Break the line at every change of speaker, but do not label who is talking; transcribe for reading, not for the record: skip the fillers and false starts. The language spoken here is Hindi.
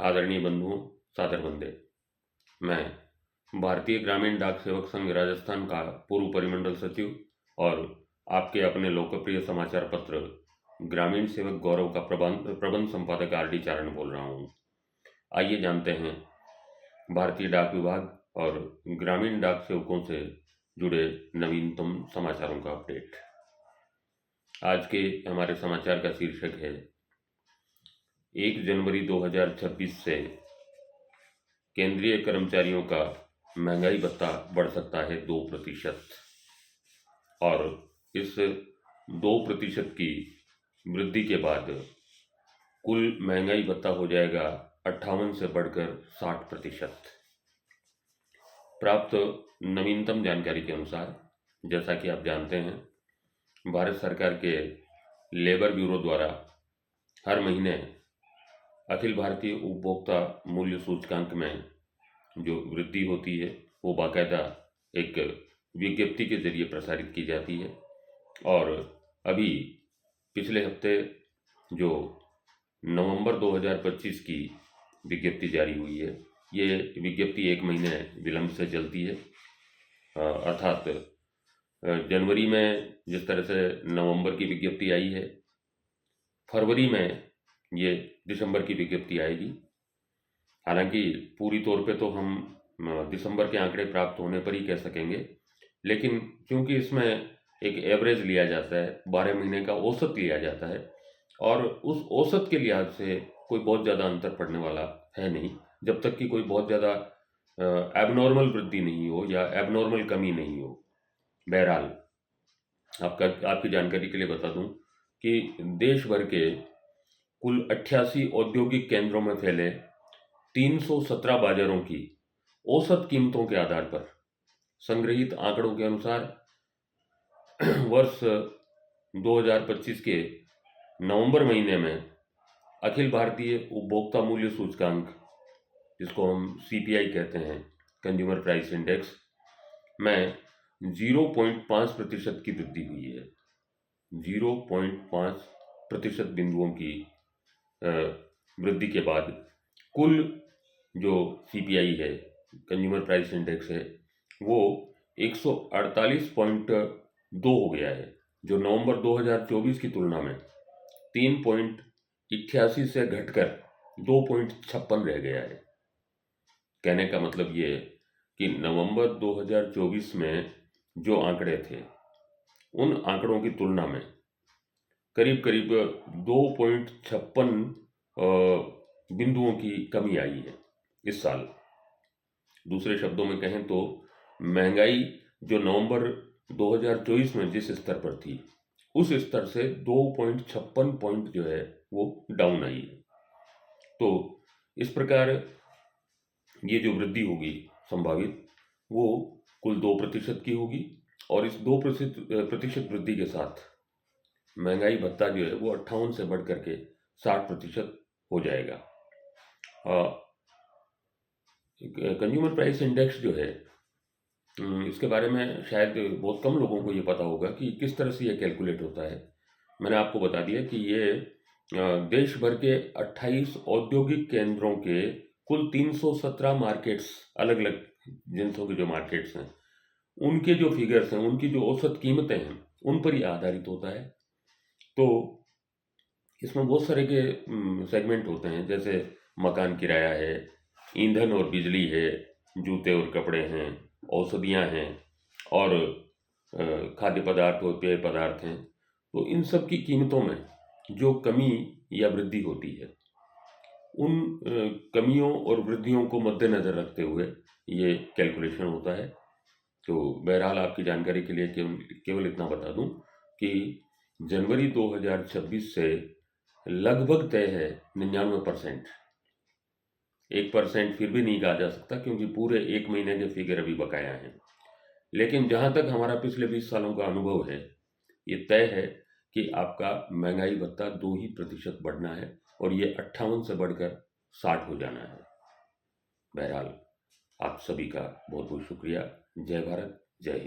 आदरणीय बंधुओं, सादर वंदे। मैं भारतीय ग्रामीण डाक सेवक संघ राजस्थान का पूर्व परिमंडल सचिव और आपके अपने लोकप्रिय समाचार पत्र ग्रामीण सेवक गौरव का प्रबंध संपादक आर डी चारण बोल रहा हूँ। आइए जानते हैं भारतीय डाक विभाग और ग्रामीण डाक सेवकों से जुड़े नवीनतम समाचारों का अपडेट। आज के हमारे समाचार का शीर्षक है 1 जनवरी 2026 से केंद्रीय कर्मचारियों का महंगाई भत्ता बढ़ सकता है 2% और इस 2% की वृद्धि के बाद कुल महंगाई भत्ता हो जाएगा 58 से बढ़कर 60%। प्राप्त नवीनतम जानकारी के अनुसार, जैसा कि आप जानते हैं, भारत सरकार के लेबर ब्यूरो द्वारा हर महीने अखिल भारतीय उपभोक्ता मूल्य सूचकांक में जो वृद्धि होती है वो बाकायदा एक विज्ञप्ति के जरिए प्रसारित की जाती है। और अभी पिछले हफ्ते जो नवंबर 2025 की विज्ञप्ति जारी हुई है, ये विज्ञप्ति 1 महीने विलंब से चलती है। अर्थात जनवरी में जिस तरह से नवंबर की विज्ञप्ति आई है, फरवरी में ये दिसंबर की विज्ञप्ति आएगी। हालांकि पूरी तौर पे तो हम दिसंबर के आंकड़े प्राप्त होने पर ही कह सकेंगे, लेकिन क्योंकि इसमें एक एवरेज लिया जाता है, 12 महीने का औसत लिया जाता है और उस औसत के लिहाज से कोई बहुत ज़्यादा अंतर पड़ने वाला है नहीं, जब तक कि कोई बहुत ज़्यादा एबनॉर्मल वृद्धि नहीं हो या एबनॉर्मल कमी नहीं हो। बहरहाल आपकी जानकारी के लिए बता दूं कि देश भर के कुल 88 औद्योगिक केंद्रों में फैले 317 बाजारों की औसत कीमतों के आधार पर संग्रहित आंकड़ों के अनुसार वर्ष 2025 के नवंबर महीने में अखिल भारतीय उपभोक्ता मूल्य सूचकांक, जिसको हम CPI कहते हैं, कंज्यूमर प्राइस इंडेक्स, में 0.5% की वृद्धि हुई है। 0.5% बिंदुओं की वृद्धि के बाद कुल जो CPI है, कंज्यूमर प्राइस इंडेक्स है, वो 148.2 हो गया है, जो नवंबर 2024 की तुलना में 3.88 से घटकर 2.56 रह गया है। कहने का मतलब ये है कि नवंबर 2024 में जो आंकड़े थे, उन आंकड़ों की तुलना में करीब करीब 2.56 बिंदुओं की कमी आई है इस साल। दूसरे शब्दों में कहें तो महंगाई जो नवंबर 2024 में जिस स्तर पर थी, उस स्तर से 2.56 पॉइंट जो है वो डाउन आई है। तो इस प्रकार ये जो वृद्धि होगी संभावित, वो कुल 2% की होगी और इस 2% वृद्धि के साथ महंगाई भत्ता जो है वो 58 से बढ़ करके 60% हो जाएगा। कंज्यूमर प्राइस इंडेक्स जो है, इसके बारे में शायद बहुत कम लोगों को ये पता होगा कि किस तरह से ये कैलकुलेट होता है। मैंने आपको बता दिया कि ये देश भर के 28 औद्योगिक केंद्रों के कुल 317 मार्केट्स, अलग अलग जिनसों के जो मार्केट्स हैं, उनके जो फिगर्स हैं, उनकी जो औसत कीमतें हैं, उन पर ही आधारित होता है। तो इसमें बहुत सारे के सेगमेंट होते हैं, जैसे मकान किराया है, ईंधन और बिजली है, जूते और कपड़े हैं, औषधियाँ हैं और खाद्य पदार्थ और पेय पदार्थ हैं। तो इन सब की कीमतों में जो कमी या वृद्धि होती है, उन कमियों और वृद्धियों को मद्देनज़र रखते हुए ये कैलकुलेशन होता है। तो बहरहाल आपकी जानकारी के लिए केवल इतना बता दूं कि जनवरी 2026 से लगभग तय है 99%। 1% फिर भी नहीं कहा जा सकता, क्योंकि पूरे 1 महीने के फिगर अभी बकाया हैं। लेकिन जहां तक हमारा पिछले 20 सालों का अनुभव है, ये तय है कि आपका महंगाई भत्ता 2% बढ़ना है और ये 58 से बढ़कर 60 हो जाना है। बहरहाल आप सभी का बहुत बहुत शुक्रिया। जय भारत, जय हिंद।